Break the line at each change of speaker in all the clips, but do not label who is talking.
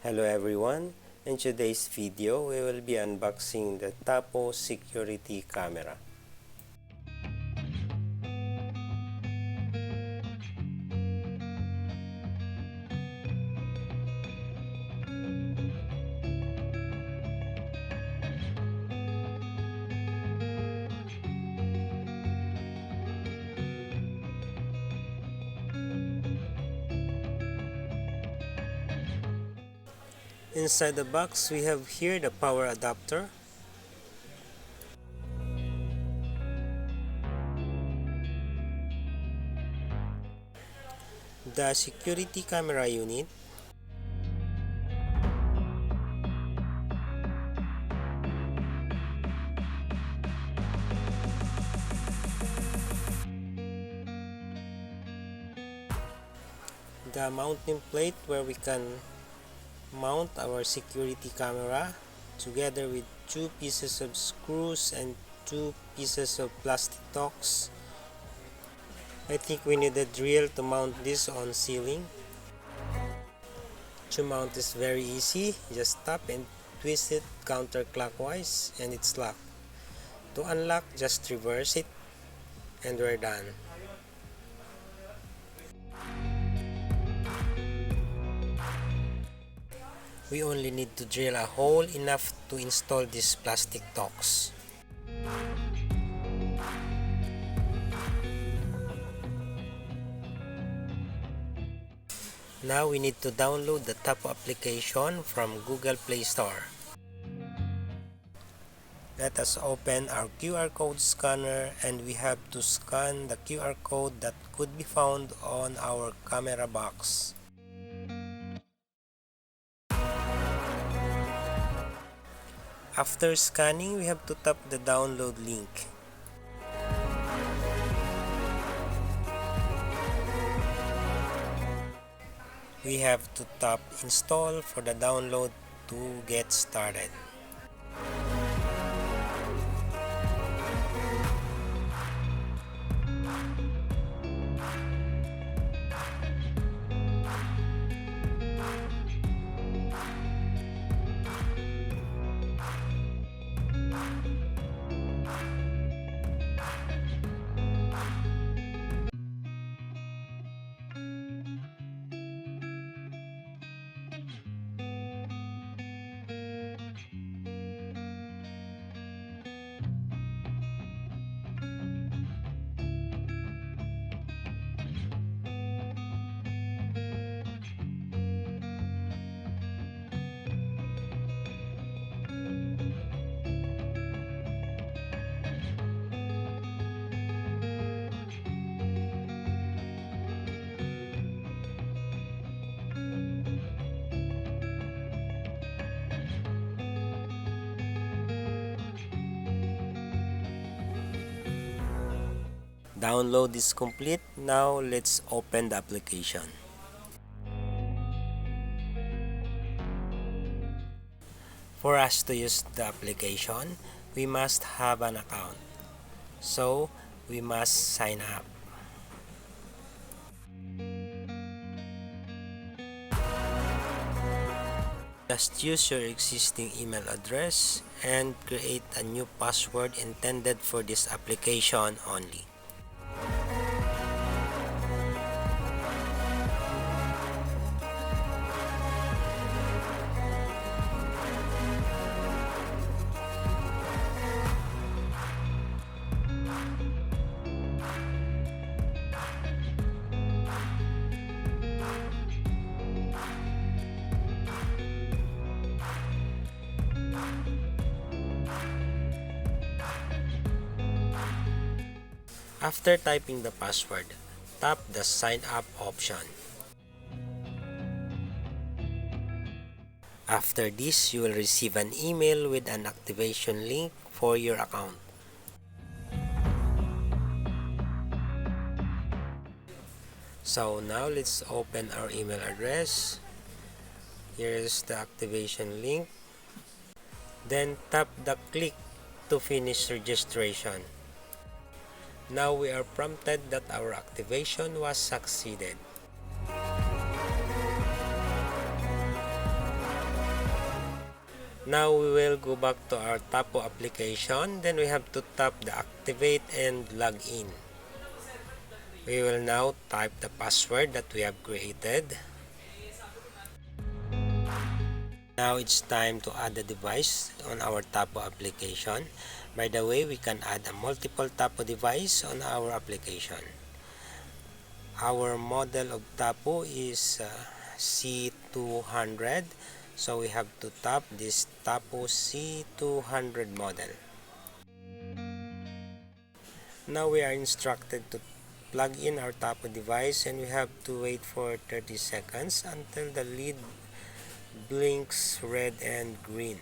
Hello everyone, in today's video we will be unboxing the Tapo security camera. Inside the box we have here the power adapter, the security camera unit, the mounting plate where we can mount our security camera, together with 2 pieces of screws and 2 pieces of plastic tocks. I think we need a drill to mount this on ceiling. To mount is very easy, just tap and twist it counterclockwise and it's locked. To unlock, just reverse it and we're done. We only need to drill a hole enough to install these plastic tocks. Now we need to download the Tapo application from Google Play Store. Let us open our QR code scanner and we have to scan the QR code that could be found on our camera box. After scanning, we have to tap the download link. We have to tap install for the download to get started. Download is complete. Now let's open the application. For us to use the application, we must have an account. So we must sign up. Just use your existing email address and create a new password intended for this application only. After typing the password, tap the sign up option. After this, you will receive an email with an activation link for your account. So now let's open our email address. Here is the activation link. Then tap the click to finish registration. Now we are prompted that our activation was succeeded. Now we will go back to our Tapo application. Then we have to tap the activate and log in. We will now type the password that we have created. Now it's time to add a device on our Tapo application. By the way, we can add a multiple Tapo device on our application. Our model of Tapo is C200. So we have to tap this Tapo C200 model. Now we are instructed to plug in our Tapo device and we have to wait for 30 seconds until the lead blinks red and green.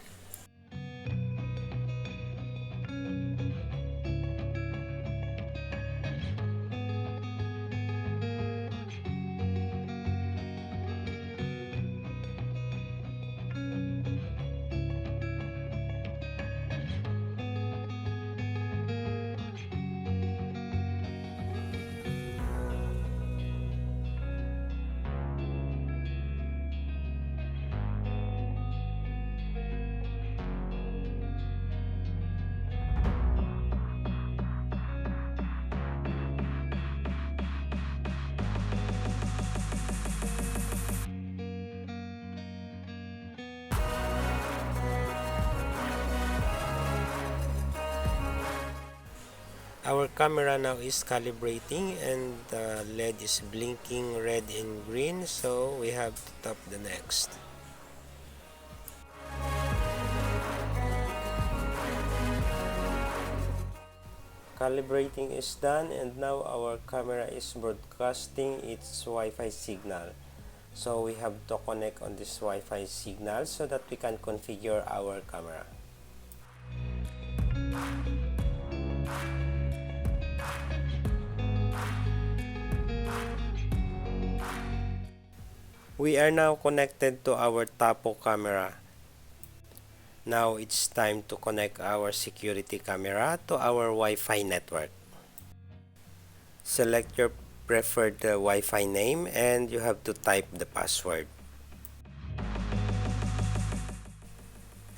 Our camera now is calibrating and the LED is blinking red and green, so we have to tap the next. Calibrating is done and now our camera is broadcasting its Wi-Fi signal. So we have to connect on this Wi-Fi signal so that we can configure our camera. We are now connected to our Tapo camera. Now it's time to connect our security camera to our Wi-Fi network. Select your preferred Wi-Fi name and you have to type the password.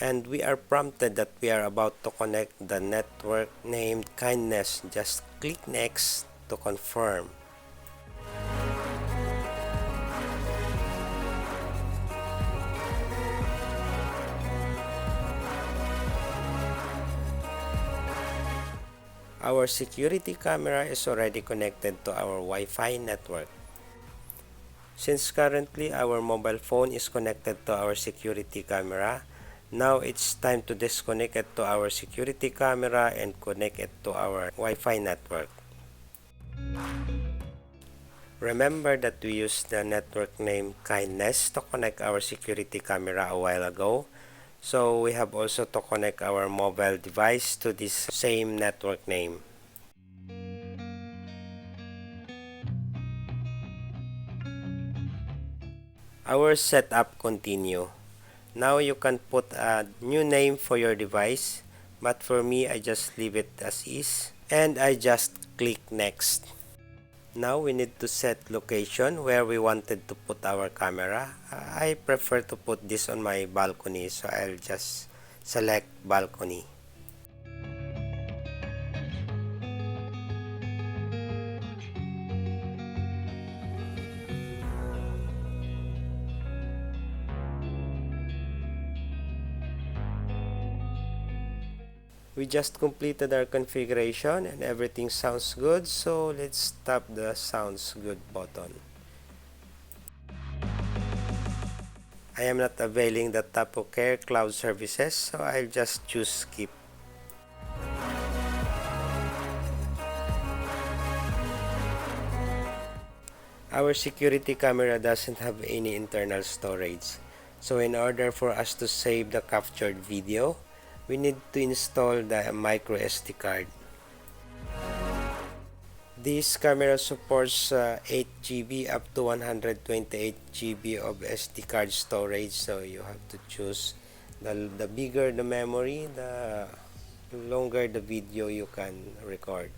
And we are prompted that we are about to connect the network named Kindness. Just click next to confirm. Our security camera is already connected to our Wi-Fi network. Since currently our mobile phone is connected to our security camera, now it's time to disconnect it to our security camera and connect it to our Wi-Fi network. Remember that we used the network name Kindness to connect our security camera a while ago. So we have also to connect our mobile device to this same network name. Our setup continue. Now you can put a new name for your device, but for me I just leave it as is and I just click next. Now we need to set location where we wanted to put our camera. I prefer to put this on my balcony, so I'll just select balcony. We just completed our configuration and everything sounds good, so let's tap the sounds good button. I am not availing the Tapo Care cloud services, so I'll just choose skip. Our security camera doesn't have any internal storage, so in order for us to save the captured video, we need to install the micro SD card. This camera supports 8GB up to 128GB of SD card storage, so you have to choose the bigger the memory, the longer the video you can record.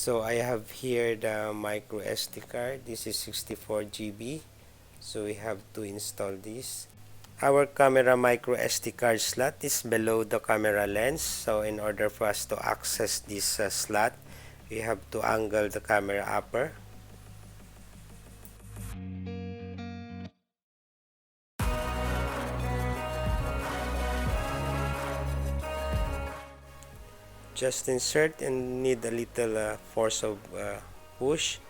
So I have here the micro SD card. This is 64 GB. So we have to install this. Our camera micro SD card slot is below the camera lens. So in order for us to access this slot, we have to angle the camera upper. Just insert and need a little force of push,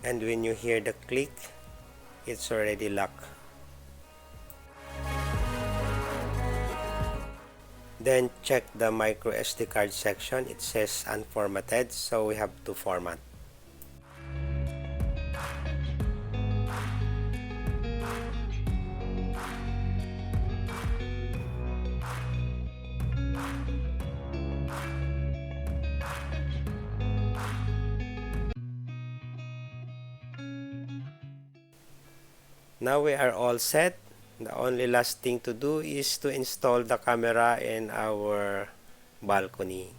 and when you hear the click, it's already locked. Then check the micro SD card section. It says unformatted, so we have to format. Now we are all set. The only last thing to do is to install the camera in our balcony.